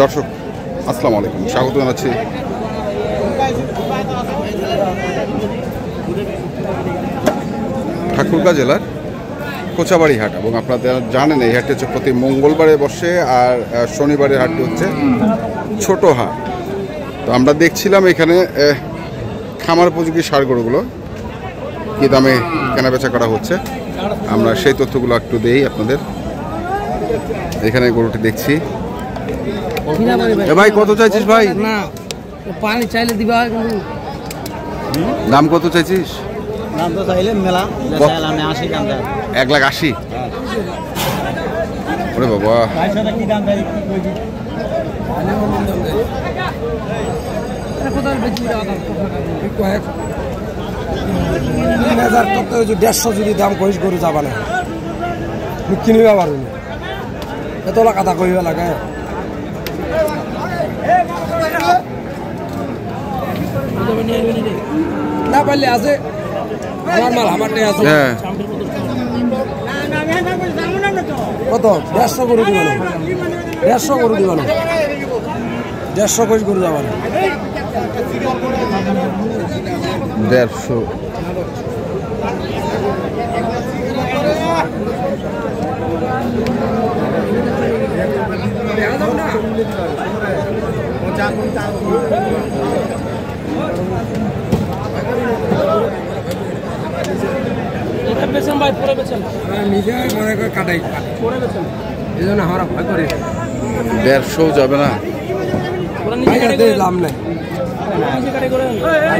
দর্শক আসসালামু আলাইকুম, স্বাগত জানাচ্ছি ঠাকুরগাঁ জেলার কোচাবাড়ি হাট। এবং আপনারা জানেন এই হাটটি হচ্ছে প্রতি মঙ্গলবারে বসে, আর শনিবারের হাটটি হচ্ছে ছোট হাট। তো আমরা দেখছিলাম এখানে খামার উপযোগী ষাঁড় গরুগুলো কী দামে কেনাবেচা করা হচ্ছে, আমরা সেই তথ্যগুলো একটু দেই আপনাদের। এখানে গরুটি দেখছি। ভাই কত চাইছিস ভাই? না পানি চাইলে দিবা, দাম কত চাইছিস? দাম তো চাইলে মেলা 1,80,000। ওরে বাবা, কি দাম চাই কি 1,500 যদি দাম কইস গরু যাবা না, কিনিবা পারবি না, এতলা কথা কইবা লাগে। না পারলে আছে আমার মাল, আমারটাই আছে। কত 150 গরু দিবা না, 150 গরু দিবা না, 150 কইস গরু যাবা না। 150। দেড়শো যাবে না,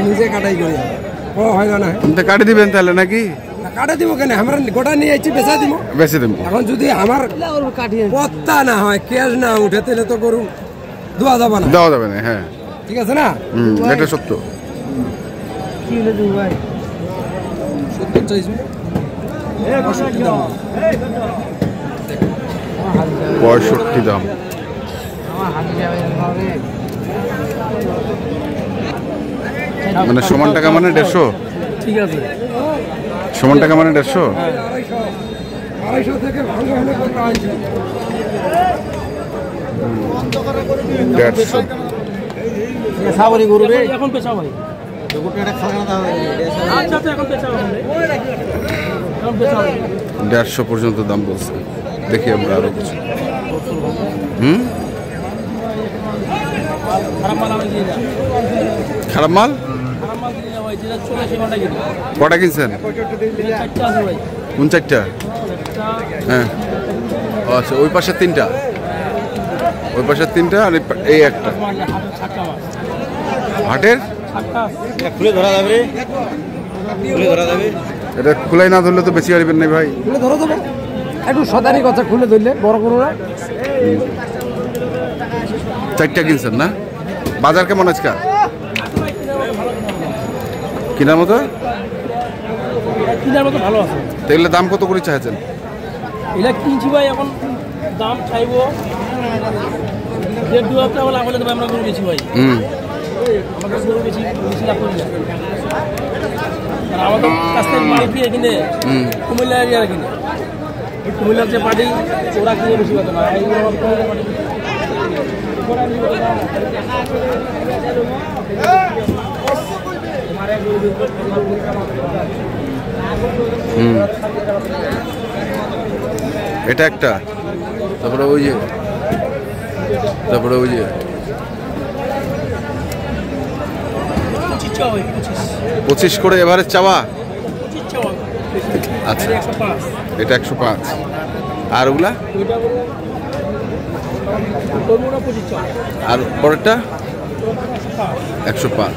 নিজে কাটাই করি হয় না, কাটে দিবেন তাহলে নাকি? কাটা দিব কেন, আমরা গোটা নিয়ে যাচ্ছি, বেচা দিব, বেচে দেব। এখন যদি আমার পত্তা না হয়, ক্যাশ না উঠে, তাহলে তো গরু দেওয়া যাবে না, দেওয়া যাবে না। হ্যাঁ ঠিক আছে না, এটা সত্য। 65 দাম। মানে সমান টাকা মানে 150। ঠিক আছে, সমান টাকা মানে 150। 250 থেকে 150 সাবরি গরু রে, এখন পেছা ভাই, আচ্ছা তো এখন পেছা হবে, এখন পেছা হবে 150 পর্যন্ত দাম বলছে। দেখি আমরা আরো কিছু। খারাপ মাল কটা কিনছেন? কোন 4টা? হ্যাঁ আচ্ছা, ওই পাশে 3টা, ওই পাশে 3টা, আর এই একটা হাটের খুলে ধরা যাবে, খুলে ধরা যাবে। এটা খুলাই না ধরলে তো বেশি পারবেন না ভাই। খুলে ধরো দেবে একটু সদানি কথা, খুলে ধরলে বড় করুরা। 4টা কিনছেন না? বাজার কেমন আজকে? কেনার মতো ভালো আছে। তাহলে দাম কত করে চাইছেন? এটা কিনছি ভাই, এখন দাম চাইবো 1.5 টাকা লাভ হলে আমরা গরু বেশি ভাই। আমাদের গরু বেশি লাভ করি না, আমাদের কাছ থেকে মাল কিনে কিনে কুমিল্লা এরিয়ার কিনে, কুমিল্লার যে পার্টি ওরা কিনে বেশি কথা না। এটা একটা, তারপরে ওই যে, তারপরে ওই যে 25 করে এভারেজ চাওয়া। আচ্ছা, এটা 105। আর ওগুলা? আর পরেরটা 105।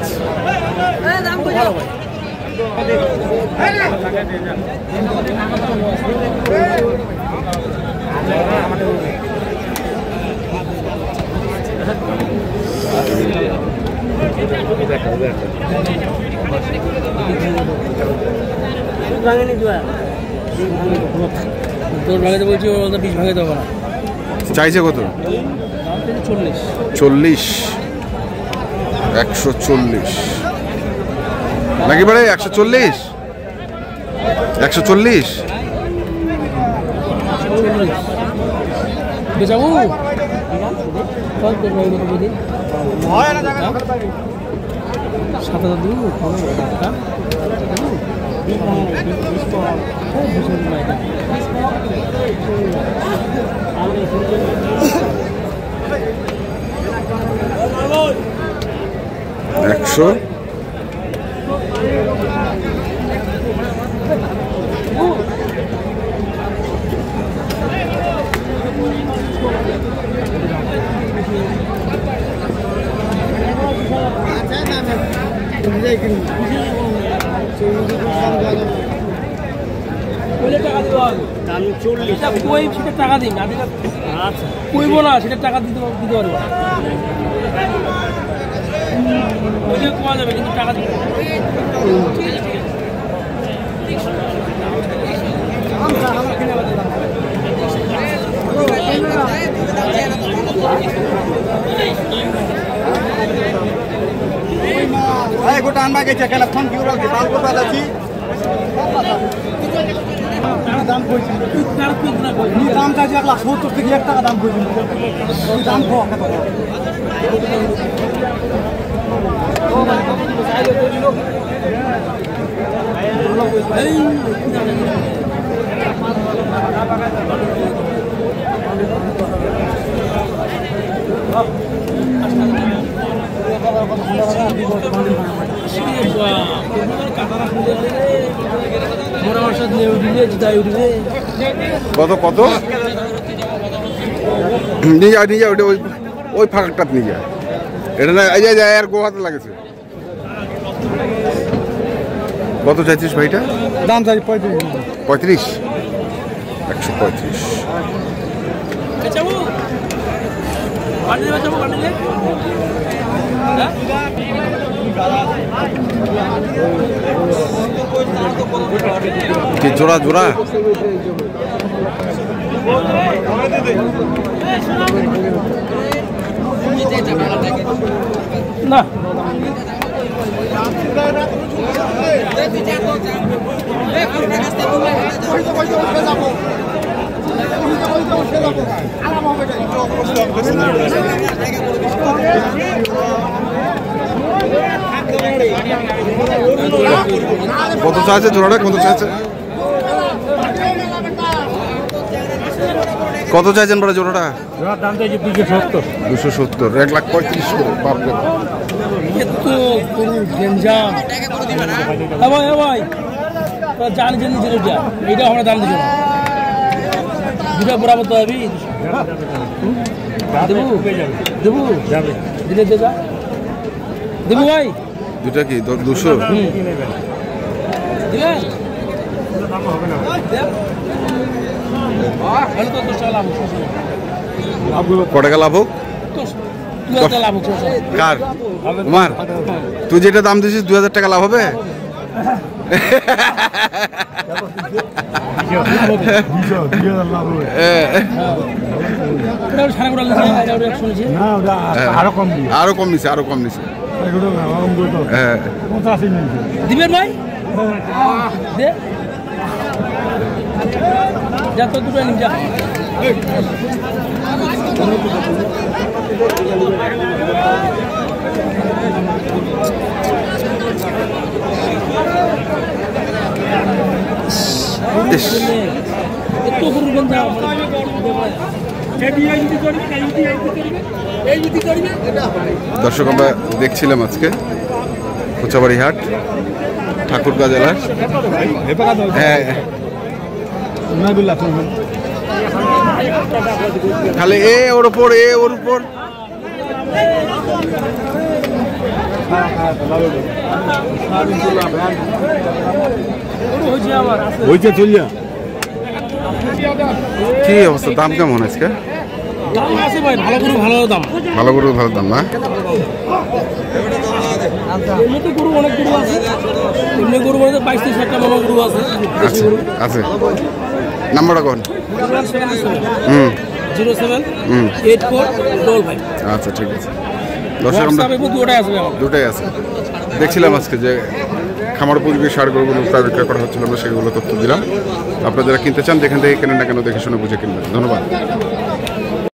তোর ভাগে বলছি 20 ভাগে দেবো না। চাইছে কত? 40। 140 নাকি ভাই? 140। 140। একশো টাকা দিন কইব না, সেটা টাকা দিতে পারবো পাওয়া যাবে, কিন্তু টাকা দিতে গোটা আনবা গেছে খেলা ফোন কি দাম করতে যাচ্ছি দাম চাইছি 1,70,000 থেকে 1 টাকা দাম করছি দাম কত কত নিয়ে যাও নিয়ে যাও, ওটা ওই ফাঁকটা নিয়ে যায়, এটা না এই যায় আর গোহাতে লাগেছে। কত চাইছিস ভাইটা? দাম চাই 35। 35, 135। কি জোড়া জোড়া? না কত চাইছে জোড়াটা? কত চাইছে? কত চাইছেন বড় জোড়াটা? দাম চাইছে 270। 270, 1,35,000 করে। বাপরে এত গরুর গেঞ্জাম। ভাই ভাই জানি জানি যেটা এইটা আমরা দাম দিচ্ছি না, দুটা বরাবর তো হবি দেবু দেবু যাবে দিলে দেবা দেবু ভাই। দুটা কি 200? ক টাকা লাভ হোক? কার? তোমার? তুই যেটা দাম দিছিস 2000 টাকা লাভ হবে? আরো কম নিছে, আরো কম নিছে। দিবেন ভাই যা তো দুটো নিন যা। দর্শক, আমরা দেখছিলাম আজকে কোচাবাড়ি হাট, ঠাকুরগাঁ জেলার। হ্যাঁ, খালি ওর উপর ওর উপর কি অবস্থা? দাম কেমন আজকে? দাম আছে ভাই, ভালো গরু ভালো দাম, ভালো গরু ভালো দাম না? এমনিতে গরু অনেক গরু আছে, এমনি গরু বলতে 22-23 মতো গরু আছে। আছে নাম্বারটা কোন? 078455। আচ্ছা ঠিক আছে। দর্শক, আমরা দুটাই আছে। দেখছিলাম আজকে যে খামার উপযোগী ষাঁড় গরুগুলো প্রায় বিক্রয় করা হচ্ছিল, আমরা সেগুলো তথ্য দিলাম। আপনারা যারা কিনতে চান যেখান থেকে কেনেন না কেন দেখে শুনে বুঝে কিনবেন। ধন্যবাদ।